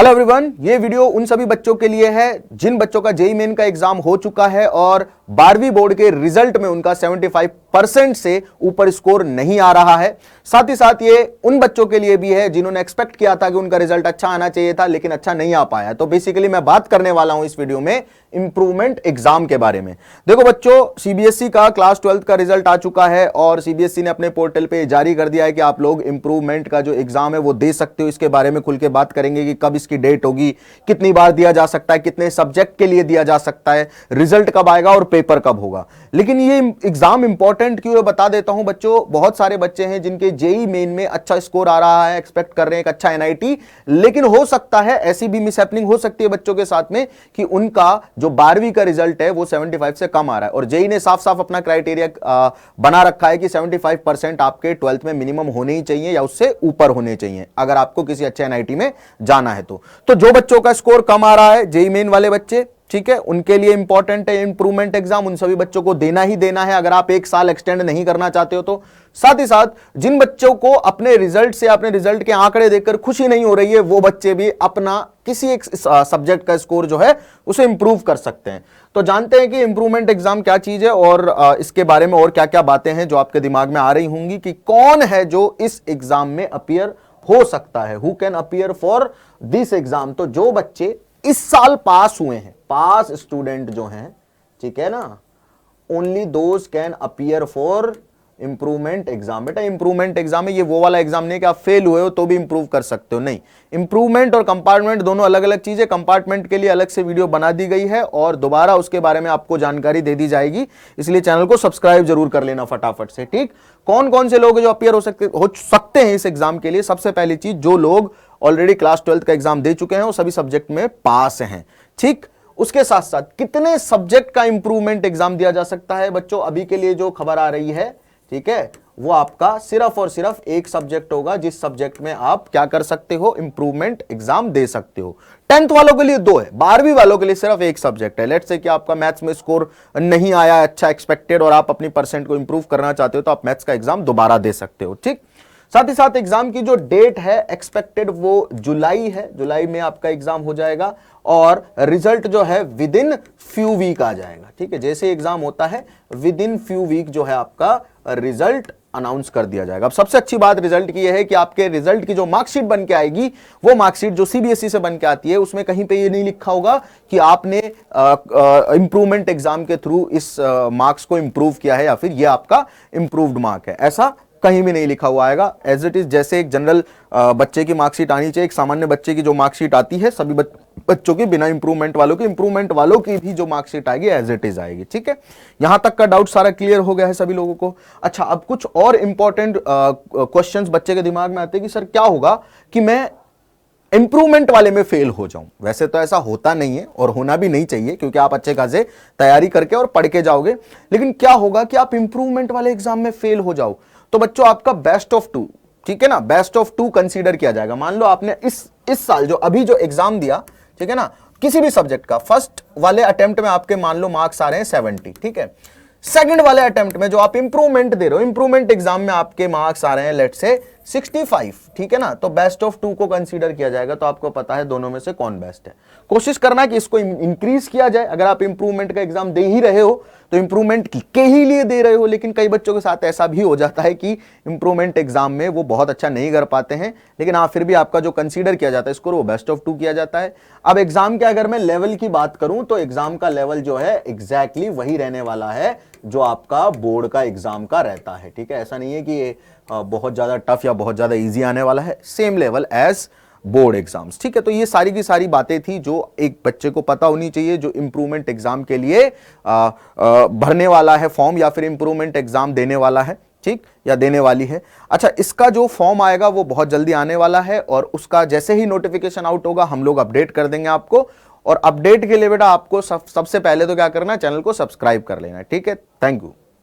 Hello everyone, ये video उन सभी बच्चों के लिए है जिन बच्चों का जेईई मेन का एग्जाम हो चुका है और 12वीं बोर्ड के रिजल्ट में उनका 75% से ऊपर स्कोर नहीं आ रहा है। साथ ही साथ ये उन बच्चों के लिए भी है जिन्होंने एक्सपेक्ट किया था कि उनका रिजल्ट अच्छा आना चाहिए था लेकिन अच्छा नहीं आ पाया। तो बेसिकली मैं बात करने वाला हूं इस वीडियो में इंप्रूवमेंट एग्जाम के बारे में। देखो बच्चों, सीबीएसई का क्लास 12th का रिजल्ट आ चुका है और सीबीएसई ने अपने पोर्टल पे जारी कर दिया है कि आप लोग इंप्रूवमेंट का जो एग्जाम है वो दे सकते हो। इसके बारे में खुल के बात करेंगे कि कब इसकी डेट होगी, कितनी बार दिया जा सकता है, कितने सब्जेक्ट के लिए दिया जा सकता है, रिजल्ट कब आएगा और पेपर कब होगा। लेकिन ये एग्जाम इंपॉर्टेंट क्यों है बता देता हूं बच्चों। बहुत सारे बच्चे हैं जिनके जेईई मेन में अच्छा स्कोर आ रहा है, एक्सपेक्ट कर रहे हैं एक अच्छा एनआईटी, लेकिन हो सकता है ऐसी भी मिसहैपनिंग हो सकती है बच्चों के साथ में कि उनका जो 12वीं का रिजल्ट है वो 75 से कम आ रहा है और जेईई ने साफ साफ अपना क्राइटेरिया बना रखा है कि 75% आपके 12th में मिनिमम होने ही चाहिए या उससे ऊपर होने चाहिए अगर आपको किसी अच्छे एनआईटी में जाना है। तो जो बच्चों का स्कोर कम आ रहा है, जेईई मेन वाले बच्चे, ठीक है, उनके लिए इंपॉर्टेंट है इंप्रूवमेंट एग्जाम। उन सभी बच्चों को देना ही देना है अगर आप एक साल एक्सटेंड नहीं करना चाहते हो तो। साथ ही साथ जिन बच्चों को अपने रिजल्ट से, अपने रिजल्ट के आंकड़े देखकर खुशी नहीं हो रही है, वो बच्चे भी अपना किसी एक सब्जेक्ट का स्कोर जो है उसे इंप्रूव कर सकते हैं। तो जानते हैं कि इंप्रूवमेंट एग्जाम क्या चीज है और इसके बारे में और क्या क्या बातें हैं जो आपके दिमाग में आ रही होंगी कि कौन है जो इस एग्जाम में अपीयर हो सकता है, who can appear for this exam. तो जो बच्चे इस साल पास हुए हैं, पास स्टूडेंट जो हैं, ठीक है ना, only those can appear for improvement exam. बेटा इंप्रूवमेंट एग्जाम है, ये वो वाला एग्जाम नहीं कि आप फेल हुए हो तो भी इंप्रूव कर सकते हो, नहीं। इंप्रूवमेंट और कंपार्टमेंट दोनों अलग अलग चीजें। कंपार्टमेंट के लिए अलग से वीडियो बना दी गई है और दोबारा उसके बारे में आपको जानकारी दे दी जाएगी, इसलिए चैनल को सब्सक्राइब जरूर कर लेना फटाफट से, ठीक। कौन कौन से लोग जो अपीयर हो सकते हैं इस एग्जाम के लिए? सबसे पहली चीज, जो लोग ऑलरेडी क्लास 12th का एग्जाम दे चुके हैं और सभी सब्जेक्ट में पास हैं, ठीक। उसके साथ साथ कितने सब्जेक्ट का इंप्रूवमेंट एग्जाम दिया जा सकता है बच्चों? अभी के लिए जो खबर आ रही है, ठीक है, वो आपका सिर्फ और सिर्फ एक सब्जेक्ट होगा जिस सब्जेक्ट में आप क्या कर सकते हो, इंप्रूवमेंट एग्जाम दे सकते हो। 10th वालों के लिए 2 है, 12वीं वालों के लिए सिर्फ एक सब्जेक्ट है। लेट्स से कि आपका मैथ्स में स्कोर नहीं आया अच्छा एक्सपेक्टेड और आप अपनी परसेंट को इंप्रूव करना चाहते हो तो आप मैथ्स का एग्जाम दोबारा दे सकते हो, ठीक। साथ ही साथ एग्जाम की जो डेट है एक्सपेक्टेड वो जुलाई है, जुलाई में आपका एग्जाम हो जाएगा और रिजल्ट जो है विद इन फ्यू वीक आ जाएगा, ठीक है। जैसे एग्जाम होता है विद इन फ्यू वीक जो है आपका रिजल्ट अनाउंस कर दिया जाएगा। अब सबसे अच्छी बात रिजल्ट की यह है कि आपके रिजल्ट की जो मार्कशीट बन के आएगी, वो मार्कशीट जो सीबीएसई से बन के आती है, उसमें कहीं पे ये नहीं लिखा होगा कि आपने इंप्रूवमेंट एग्जाम के थ्रू इस मार्क्स को इंप्रूव किया है या फिर ये आपका इंप्रूव्ड मार्क है, ऐसा कहीं भी नहीं लिखा हुआ आएगा। एज इट इज जैसे एक जनरल बच्चे की मार्कशीट आनी चाहिए, एक सामान्य बच्चे की जो मार्कशीट आती है सभी बच्चों की, बिना इंप्रूवमेंट वालों की भी जो मार्कशीट आएगी एज इट इज आएगी, ठीक है। यहां तक का डाउट सारा क्लियर हो गया है सभी लोगों को? अच्छा, अब कुछ और इंपॉर्टेंट क्वेश्चंस बच्चे के दिमाग में आते हैं कि सर क्या होगा कि मैं इंप्रूवमेंट वाले में फेल हो जाऊं। वैसे तो ऐसा होता नहीं है और होना भी नहीं चाहिए क्योंकि आप अच्छे खासे तैयारी करके और पढ़ के जाओगे, लेकिन क्या होगा कि आप इंप्रूवमेंट वाले एग्जाम में फेल हो जाओ तो बच्चों आपका बेस्ट ऑफ 2, ठीक है ना, बेस्ट ऑफ 2 कंसीडर किया जाएगा। मान लो आपने इस साल जो अभी जो एग्जाम दिया, ठीक है ना, किसी भी सब्जेक्ट का फर्स्ट वाले अटेम्प्ट में आपके मान लो मार्क्स आ रहे हैं 70, ठीक है। सेकंड वाले अटेम्प्ट में जो आप इंप्रूवमेंट दे रहे हो, इंप्रूवमेंट एग्जाम में आपके मार्क्स आ रहे हैं लेट्स से 65, ठीक है ना, तो बेस्ट ऑफ 2 को कंसीडर किया जाएगा। तो आपको पता है दोनों में से कौन बेस्ट है। कोशिश करना कि इसको इंक्रीज किया जाए। अगर आप इंप्रूवमेंट का एग्जाम दे ही रहे हो तो इंप्रूवमेंट के ही लिए दे रहे हो, लेकिन कई बच्चों के साथ ऐसा भी हो जाता है कि इंप्रूवमेंट एग्जाम में वो बहुत अच्छा नहीं कर पाते हैं, लेकिन हाँ फिर भी आपका जो कंसीडर किया जाता है स्कोर वो बेस्ट ऑफ 2 किया जाता है। अब एग्जाम के अगर मैं लेवल की बात करूं तो एग्जाम का लेवल जो है एग्जैक्टली वही रहने वाला है जो आपका बोर्ड का एग्जाम का रहता है, ठीक है। ऐसा नहीं है कि ये बहुत ज्यादा टफ या बहुत ज्यादा इजी आने वाला है, same level as board exams, ठीक है। तो ये सारी की सारी बातें थी जो एक बच्चे को पता होनी चाहिए जो इंप्रूवमेंट एग्जाम के लिए भरने वाला है फॉर्म या फिर इंप्रूवमेंट एग्जाम देने वाला है, ठीक, या देने वाली है। अच्छा, इसका जो फॉर्म आएगा वो बहुत जल्दी आने वाला है और उसका जैसे ही नोटिफिकेशन आउट होगा हम लोग अपडेट कर देंगे आपको। और अपडेट के लिए बेटा आपको सबसे पहले तो क्या करना है, चैनल को सब्सक्राइब कर लेना है, ठीक है। Thank you.